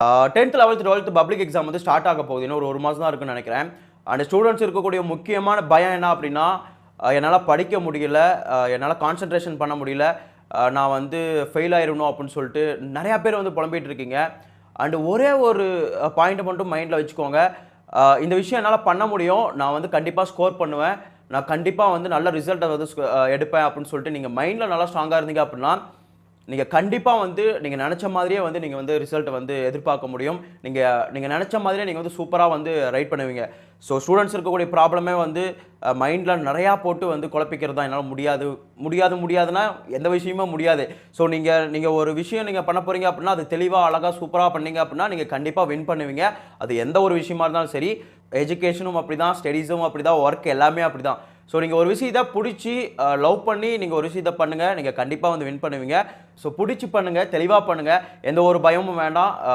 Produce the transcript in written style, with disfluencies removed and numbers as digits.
10th 11th 12th public exam வந்து start ஆக போகுது. இன்னும் ஒரு மாதம் தான் இருக்குன்னு நினைக்கிறேன். அண்ட் ஸ்டூடெண்ட்ஸ் இருக்கக்கூடிய முக்கியமான பயம் என்ன அப்படின்னா, என்னால் படிக்க முடியல, என்னால் கான்சன்ட்ரேஷன் பண்ண முடியல, நான் வந்து ஃபெயில் ஆயிடணும் அப்படின்னு சொல்லிட்டு நிறையா பேர் வந்து புலம்பிகிட்டு இருக்கீங்க. அண்டு ஒரே ஒரு பாயிண்ட்டை மட்டும் மைண்டில் வச்சுக்கோங்க. இந்த விஷயம் என்னால் பண்ண முடியும், நான் வந்து கண்டிப்பாக ஸ்கோர் பண்ணுவேன், நான் கண்டிப்பாக வந்து நல்ல ரிசல்ட்டை வந்து எடுப்பேன் அப்படின்னு சொல்லிட்டு நீங்கள் மைண்டில் நல்லா ஸ்ட்ராங்காக இருந்தீங்க அப்படின்னா, நீங்கள் கண்டிப்பாக வந்து நீங்கள் நினச்ச மாதிரியே வந்து நீங்கள் வந்து ரிசல்ட்டை வந்து எதிர்பார்க்க முடியும். நீங்கள் நினச்ச மாதிரியே நீங்கள் வந்து சூப்பராக வந்து ரைட் பண்ணுவீங்க. ஸோ ஸ்டூடெண்ட்ஸ் இருக்கக்கூடிய ப்ராப்ளமே வந்து மைண்டில் நிறையா போட்டு வந்து குழப்பிக்கிறது தான். என்னால் முடியாதுன்னா எந்த விஷயமுமே முடியாது. ஸோ நீங்கள் ஒரு விஷயம் நீங்கள் பண்ண போகிறீங்க அப்படின்னா அது தெளிவாக அழகாக சூப்பராக பண்ணீங்க அப்படின்னா நீங்கள் கண்டிப்பாக வின் பண்ணுவீங்க. அது எந்த ஒரு விஷயமா இருந்தாலும் சரி, எஜுகேஷனும் அப்படி தான், ஸ்டடீஸும் அப்படி தான், ஒர்க் எல்லாமே அப்படி தான். ஸோ நீங்கள் ஒரு விஷயத்தை பிடிச்சி லவ் பண்ணி நீங்கள் ஒரு விஷயத்தை பண்ணுங்கள், நீங்கள் கண்டிப்பாக வந்து வின் பண்ணுவீங்க. ஸோ பிடிச்சி பண்ணுங்கள், தெளிவாக பண்ணுங்கள், எந்த ஒரு பயமும் வேண்டாம்.